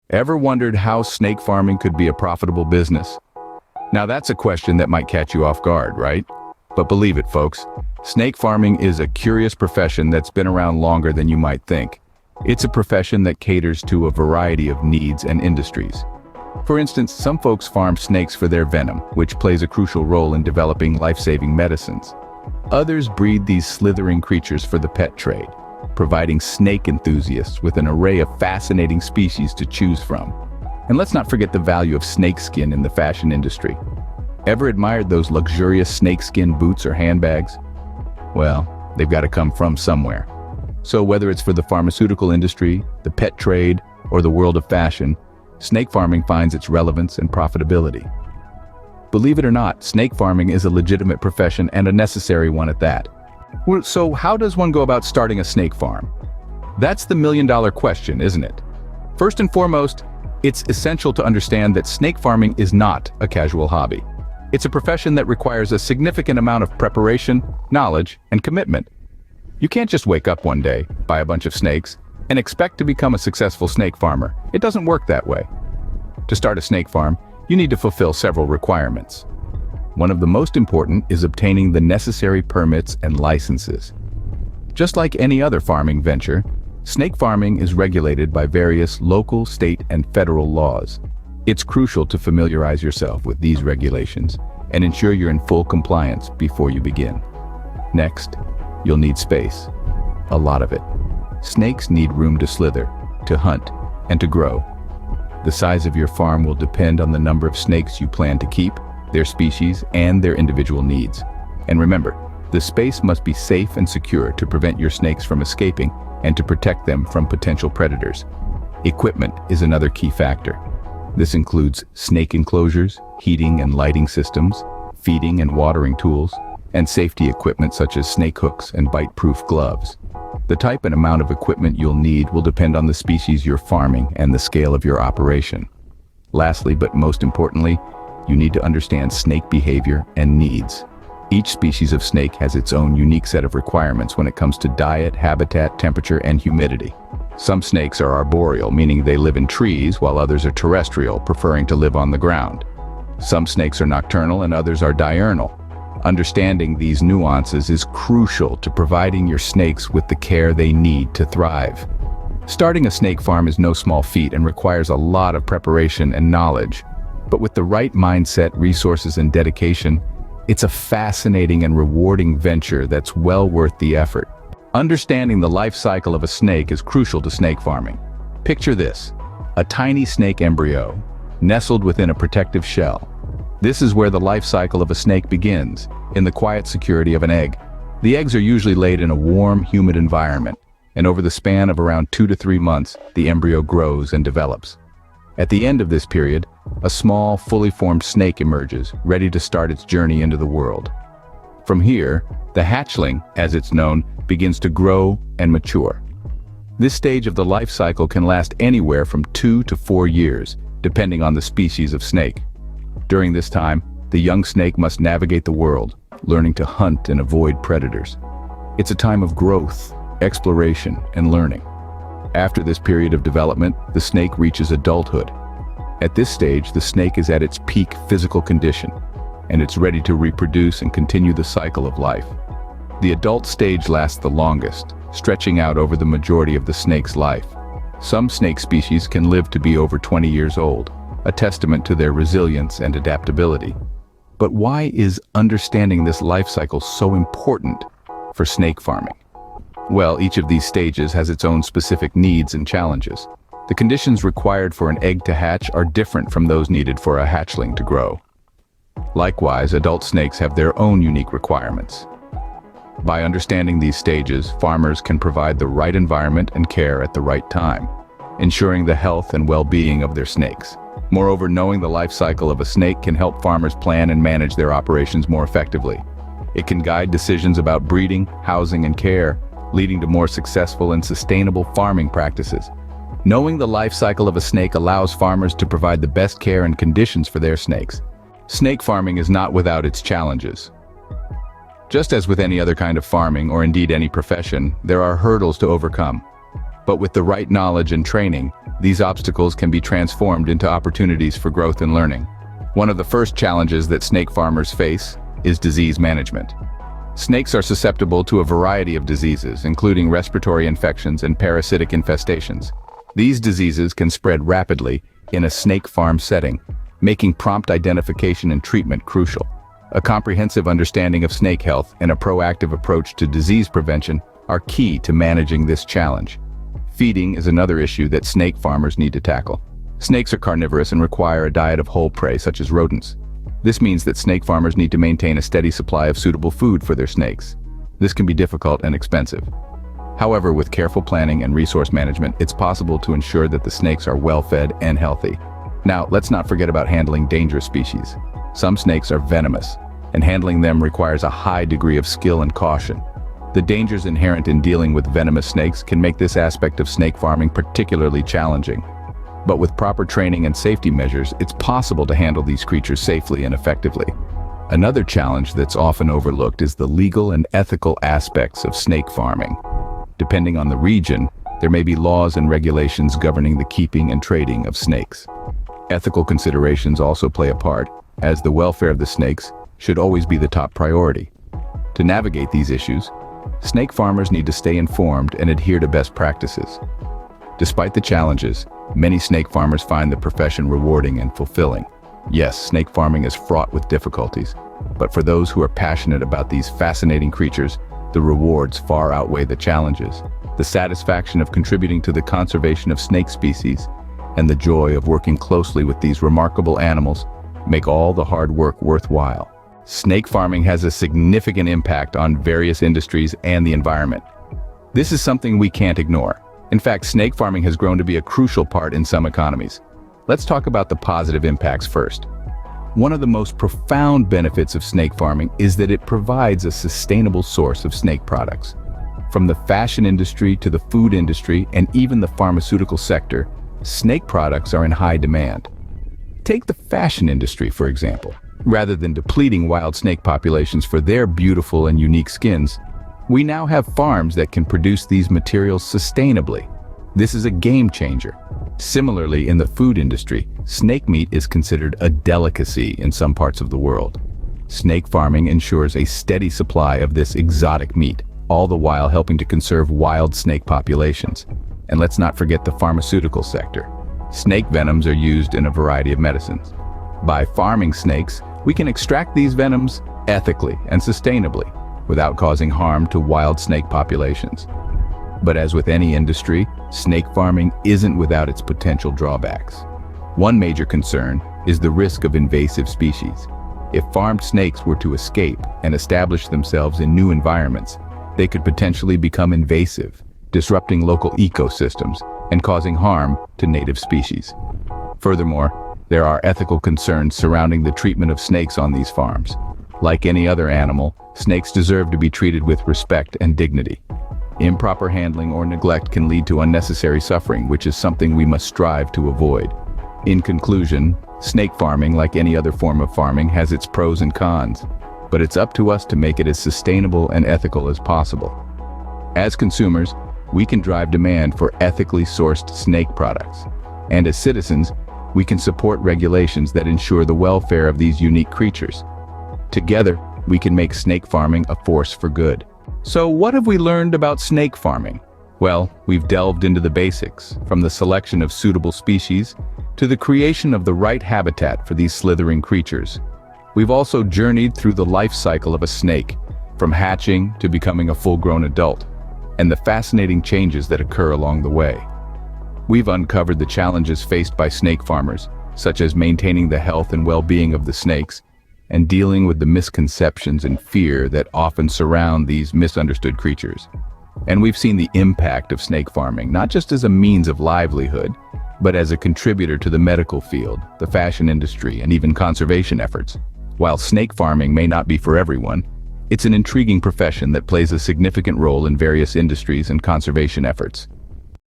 Ever wondered how snake farming could be a profitable business? Now that's a question that might catch you off guard, right? But believe it, folks, snake farming is a curious profession that's been around longer than you might think. It's a profession that caters to a variety of needs and industries. For instance, some folks farm snakes for their venom, which plays a crucial role in developing life-saving medicines. Others breed these slithering creatures for the pet trade, providing snake enthusiasts with an array of fascinating species to choose from. And let's not forget the value of snakeskin in the fashion industry. Ever admired those luxurious snakeskin boots or handbags? Well, they've got to come from somewhere. So whether it's for the pharmaceutical industry, the pet trade, or the world of fashion, snake farming finds its relevance and profitability. Believe it or not, snake farming is a legitimate profession and a necessary one at that. So how does one go about starting a snake farm? That's the million-dollar question, isn't it? First and foremost, it's essential to understand that snake farming is not a casual hobby. It's a profession that requires a significant amount of preparation, knowledge, and commitment. You can't just wake up one day, buy a bunch of snakes, and expect to become a successful snake farmer. It doesn't work that way. To start a snake farm, you need to fulfill several requirements. One of the most important is obtaining the necessary permits and licenses. Just like any other farming venture, snake farming is regulated by various local, state, and federal laws. It's crucial to familiarize yourself with these regulations and ensure you're in full compliance before you begin. Next, you'll need space. A lot of it. Snakes need room to slither, to hunt, and to grow. The size of your farm will depend on the number of snakes you plan to keep, their species, and their individual needs. And remember, the space must be safe and secure to prevent your snakes from escaping and to protect them from potential predators. Equipment is another key factor. This includes snake enclosures, heating and lighting systems, feeding and watering tools, and safety equipment such as snake hooks and bite-proof gloves. The type and amount of equipment you'll need will depend on the species you're farming and the scale of your operation. Lastly, but most importantly, you need to understand snake behavior and needs. Each species of snake has its own unique set of requirements when it comes to diet, habitat, temperature, and humidity. Some snakes are arboreal, meaning they live in trees, while others are terrestrial, preferring to live on the ground. Some snakes are nocturnal and others are diurnal. Understanding these nuances is crucial to providing your snakes with the care they need to thrive. Starting a snake farm is no small feat and requires a lot of preparation and knowledge. But with the right mindset, resources, and dedication, it's a fascinating and rewarding venture that's well worth the effort. Understanding the life cycle of a snake is crucial to snake farming. Picture this: a tiny snake embryo, nestled within a protective shell. This is where the life cycle of a snake begins, in the quiet security of an egg. The eggs are usually laid in a warm, humid environment, and over the span of around 2 to 3 months, the embryo grows and develops. At the end of this period, a small, fully formed snake emerges, ready to start its journey into the world. From here, the hatchling, as it's known, begins to grow and mature. This stage of the life cycle can last anywhere from 2 to 4 years, depending on the species of snake. During this time, the young snake must navigate the world, learning to hunt and avoid predators. It's a time of growth, exploration, and learning. After this period of development, the snake reaches adulthood. At this stage, the snake is at its peak physical condition, and it's ready to reproduce and continue the cycle of life. The adult stage lasts the longest, stretching out over the majority of the snake's life. Some snake species can live to be over 20 years old, a testament to their resilience and adaptability. But why is understanding this life cycle so important for snake farming? Well, each of these stages has its own specific needs and challenges. The conditions required for an egg to hatch are different from those needed for a hatchling to grow. Likewise, adult snakes have their own unique requirements. By understanding these stages, farmers can provide the right environment and care at the right time, ensuring the health and well-being of their snakes. Moreover, knowing the life cycle of a snake can help farmers plan and manage their operations more effectively. It can guide decisions about breeding, housing, and care, leading to more successful and sustainable farming practices. Knowing the life cycle of a snake allows farmers to provide the best care and conditions for their snakes. Snake farming is not without its challenges. Just as with any other kind of farming, or indeed any profession, there are hurdles to overcome. But with the right knowledge and training, these obstacles can be transformed into opportunities for growth and learning. One of the first challenges that snake farmers face is disease management. Snakes are susceptible to a variety of diseases, including respiratory infections and parasitic infestations. These diseases can spread rapidly in a snake farm setting, making prompt identification and treatment crucial. A comprehensive understanding of snake health and a proactive approach to disease prevention are key to managing this challenge. Feeding is another issue that snake farmers need to tackle. Snakes are carnivorous and require a diet of whole prey, such as rodents. This means that snake farmers need to maintain a steady supply of suitable food for their snakes. This can be difficult and expensive. However, with careful planning and resource management, it's possible to ensure that the snakes are well-fed and healthy. Now, let's not forget about handling dangerous species. Some snakes are venomous, and handling them requires a high degree of skill and caution. The dangers inherent in dealing with venomous snakes can make this aspect of snake farming particularly challenging. But with proper training and safety measures, it's possible to handle these creatures safely and effectively. Another challenge that's often overlooked is the legal and ethical aspects of snake farming. Depending on the region, there may be laws and regulations governing the keeping and trading of snakes. Ethical considerations also play a part, as the welfare of the snakes should always be the top priority. To navigate these issues, snake farmers need to stay informed and adhere to best practices. Despite the challenges, many snake farmers find the profession rewarding and fulfilling. Yes, snake farming is fraught with difficulties, but for those who are passionate about these fascinating creatures, the rewards far outweigh the challenges. The satisfaction of contributing to the conservation of snake species and the joy of working closely with these remarkable animals make all the hard work worthwhile. Snake farming has a significant impact on various industries and the environment. This is something we can't ignore. In fact, snake farming has grown to be a crucial part in some economies. Let's talk about the positive impacts first. One of the most profound benefits of snake farming is that it provides a sustainable source of snake products. From the fashion industry to the food industry and even the pharmaceutical sector, snake products are in high demand. Take the fashion industry, for example. Rather than depleting wild snake populations for their beautiful and unique skins, we now have farms that can produce these materials sustainably. This is a game changer. Similarly, in the food industry, snake meat is considered a delicacy in some parts of the world. Snake farming ensures a steady supply of this exotic meat, all the while helping to conserve wild snake populations. And let's not forget the pharmaceutical sector. Snake venoms are used in a variety of medicines. By farming snakes, we can extract these venoms ethically and sustainably, without causing harm to wild snake populations. But as with any industry, snake farming isn't without its potential drawbacks. One major concern is the risk of invasive species. If farmed snakes were to escape and establish themselves in new environments, they could potentially become invasive, disrupting local ecosystems and causing harm to native species. Furthermore, there are ethical concerns surrounding the treatment of snakes on these farms. Like any other animal, snakes deserve to be treated with respect and dignity. Improper handling or neglect can lead to unnecessary suffering, which is something we must strive to avoid. In conclusion, snake farming, like any other form of farming, has its pros and cons, but it's up to us to make it as sustainable and ethical as possible. As consumers, we can drive demand for ethically sourced snake products. And as citizens, we can support regulations that ensure the welfare of these unique creatures. Together, we can make snake farming a force for good. So what have we learned about snake farming? Well, we've delved into the basics, from the selection of suitable species to the creation of the right habitat for these slithering creatures. We've also journeyed through the life cycle of a snake, from hatching to becoming a full-grown adult, and the fascinating changes that occur along the way. We've uncovered the challenges faced by snake farmers, such as maintaining the health and well-being of the snakes, and dealing with the misconceptions and fear that often surround these misunderstood creatures. And we've seen the impact of snake farming, not just as a means of livelihood, but as a contributor to the medical field, the fashion industry, and even conservation efforts. While snake farming may not be for everyone, it's an intriguing profession that plays a significant role in various industries and conservation efforts.